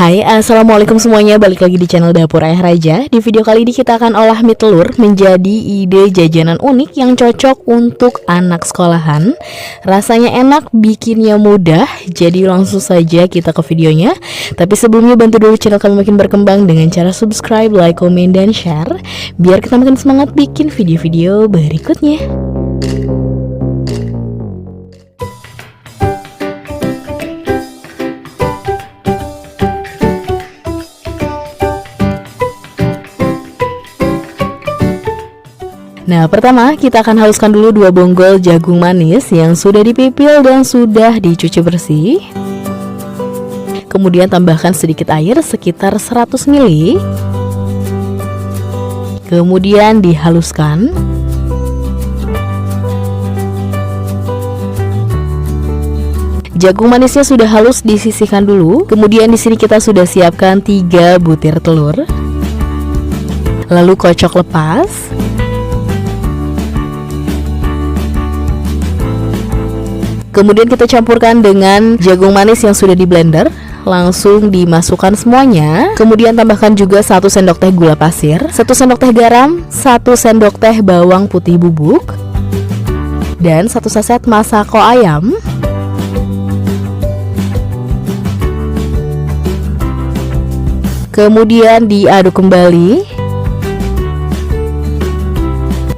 Hai, assalamualaikum semuanya, balik lagi di channel Dapur Ayah Raja. Di video kali ini kita akan olah mie telur menjadi ide jajanan unik yang cocok untuk anak sekolahan. Rasanya enak, bikinnya mudah, jadi langsung saja kita ke videonya. Tapi sebelumnya bantu dulu channel kami makin berkembang dengan cara subscribe, like, komen, dan share, biar kita makin semangat bikin video-video berikutnya. Nah, pertama kita akan haluskan dulu 2 bonggol jagung manis yang sudah dipipil dan sudah dicuci bersih. Kemudian tambahkan sedikit air sekitar 100 ml. Kemudian dihaluskan. Jagung manisnya sudah halus, disisihkan dulu. Kemudian di sini kita sudah siapkan 3 butir telur. Lalu kocok lepas. Kemudian kita campurkan dengan jagung manis yang sudah di blender. Langsung dimasukkan semuanya. Kemudian tambahkan juga 1 sendok teh gula pasir, 1 sendok teh garam, 1 sendok teh bawang putih bubuk, dan 1 saset masako ayam. Kemudian diaduk kembali.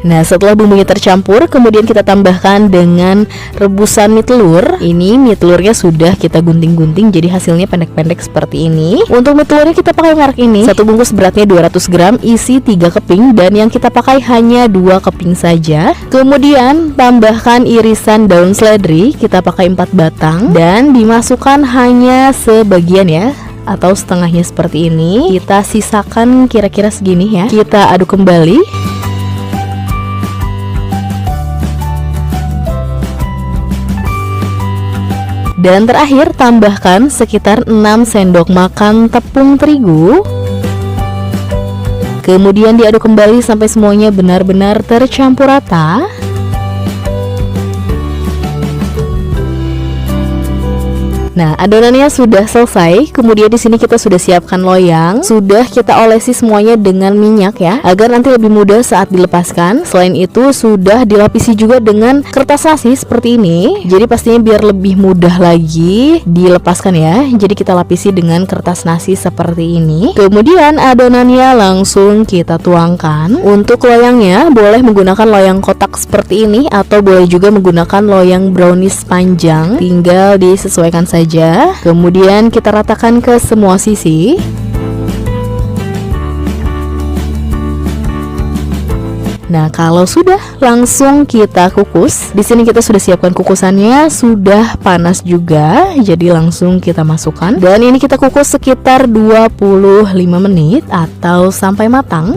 Nah, setelah bumbunya tercampur, kemudian kita tambahkan dengan rebusan mie telur. Ini mie telurnya sudah kita gunting-gunting, jadi hasilnya pendek-pendek seperti ini. Untuk mie telurnya kita pakai merek ini. 1 bungkus beratnya 200 gram, isi 3 keping, dan yang kita pakai hanya 2 keping saja. Kemudian tambahkan irisan daun seledri, kita pakai 4 batang, dan dimasukkan hanya sebagian ya, atau setengahnya seperti ini. Kita sisakan kira-kira segini ya. Kita aduk kembali. Dan terakhir tambahkan sekitar 6 sendok makan tepung terigu. Kemudian diaduk kembali sampai semuanya benar-benar tercampur rata. Nah, adonannya sudah selesai. Kemudian di sini kita sudah siapkan loyang. Sudah kita olesi semuanya dengan minyak ya, agar nanti lebih mudah saat dilepaskan. Selain itu sudah dilapisi juga dengan kertas nasi seperti ini. Jadi pastinya biar lebih mudah lagi dilepaskan ya. Jadi kita lapisi dengan kertas nasi seperti ini. Kemudian adonannya langsung kita tuangkan. Untuk loyangnya boleh menggunakan loyang kotak seperti ini, atau boleh juga menggunakan loyang brownies panjang. Tinggal disesuaikan saja. Kemudian kita ratakan ke semua sisi. Nah, kalau sudah, langsung kita kukus. Di sini kita sudah siapkan kukusannya, sudah panas juga, jadi langsung kita masukkan. Dan ini kita kukus sekitar 25 menit atau sampai matang.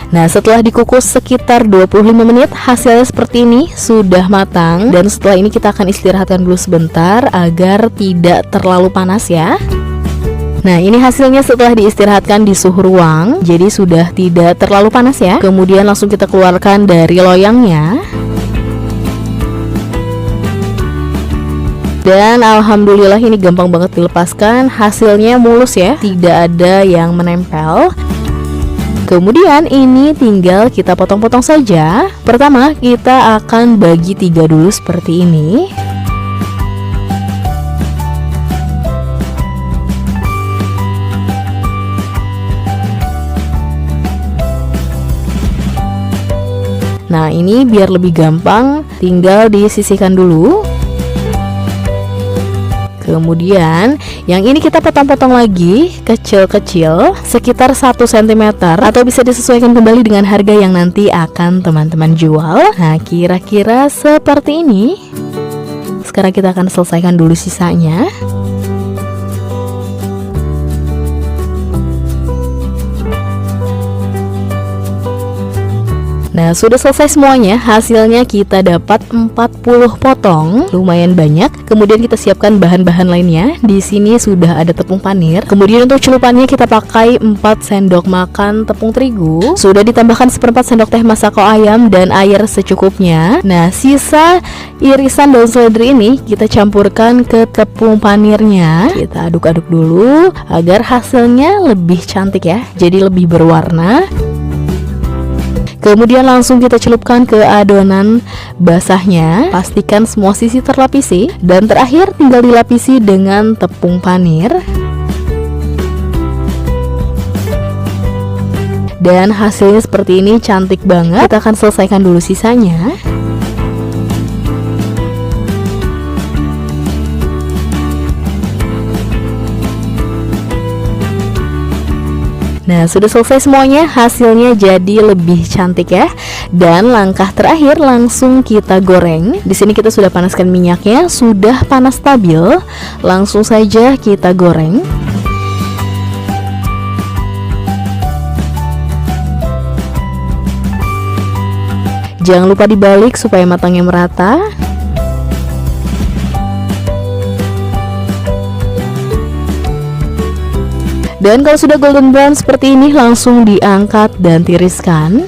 Nah, setelah dikukus sekitar 25 menit, hasilnya seperti ini, sudah matang. Dan setelah ini kita akan istirahatkan dulu sebentar agar tidak terlalu panas ya. Nah, ini hasilnya setelah diistirahatkan di suhu ruang. Jadi sudah tidak terlalu panas ya. Kemudian langsung kita keluarkan dari loyangnya. Dan alhamdulillah ini gampang banget dilepaskan. Hasilnya mulus ya, tidak ada yang menempel. Kemudian ini tinggal kita potong-potong saja. Pertama kita akan bagi 3 dulu seperti ini. Nah, ini biar lebih gampang, tinggal disisihkan dulu. Kemudian yang ini kita potong-potong lagi kecil-kecil, sekitar 1 cm, atau bisa disesuaikan kembali dengan harga yang nanti akan teman-teman jual. Nah, kira-kira seperti ini. Sekarang kita akan selesaikan dulu sisanya. Nah, Nah, sudah selesai semuanya. Hasilnya kita dapat 40 potong, lumayan banyak. Kemudian kita siapkan bahan-bahan lainnya. Di sini sudah ada tepung panir. Kemudian untuk celupannya kita pakai 4 sendok makan tepung terigu. Sudah ditambahkan 1/4 sendok teh masako ayam dan air secukupnya. Nah, sisa irisan daun seledri ini kita campurkan ke tepung panirnya. Kita aduk-aduk dulu agar hasilnya lebih cantik ya, jadi lebih berwarna. Kemudian langsung kita celupkan ke adonan basahnya. Pastikan semua sisi terlapisi. Dan terakhir tinggal dilapisi dengan tepung panir. Dan hasilnya seperti ini, cantik banget. Kita akan selesaikan dulu sisanya. Nah, sudah selesai semuanya, hasilnya jadi lebih cantik ya. Dan langkah terakhir langsung kita goreng. Di sini kita sudah panaskan minyaknya, sudah panas stabil. Langsung saja kita goreng. Jangan lupa dibalik supaya matangnya merata. Dan kalau sudah golden brown seperti ini, langsung diangkat dan tiriskan.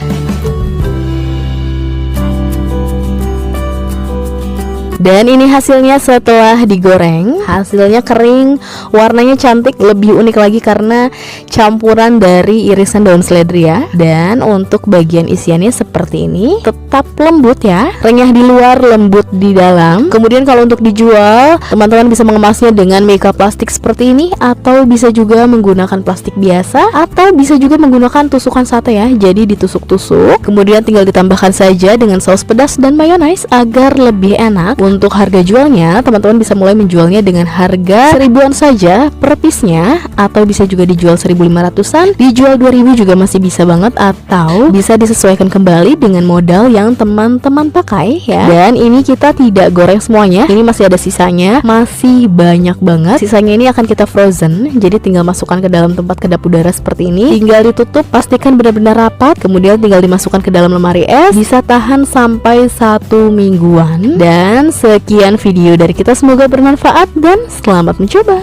Dan ini hasilnya setelah digoreng. Hasilnya kering, warnanya cantik, lebih unik lagi karena campuran dari irisan daun seledri ya. Dan untuk bagian isiannya seperti ini, tetap lembut ya, renyah di luar, lembut di dalam. Kemudian kalau untuk dijual, teman-teman bisa mengemasnya dengan mega plastik seperti ini, atau bisa juga menggunakan plastik biasa, atau bisa juga menggunakan tusukan sate ya. Jadi ditusuk-tusuk, kemudian tinggal ditambahkan saja dengan saus pedas dan mayonaise agar lebih enak. Untuk harga jualnya, teman-teman bisa mulai menjualnya dengan harga 1000-an saja per piece-nya, atau bisa juga dijual 1500-an, dijual 2000 juga masih bisa banget, atau bisa disesuaikan kembali dengan modal yang teman-teman pakai ya. Dan ini kita tidak goreng semuanya, ini masih ada sisanya, masih banyak banget. Sisanya ini akan kita frozen, jadi tinggal masukkan ke dalam tempat kedap udara seperti ini, tinggal ditutup, pastikan benar-benar rapat, kemudian tinggal dimasukkan ke dalam lemari es, bisa tahan sampai 1 mingguan. Dan sekian video dari kita, semoga bermanfaat dan selamat mencoba.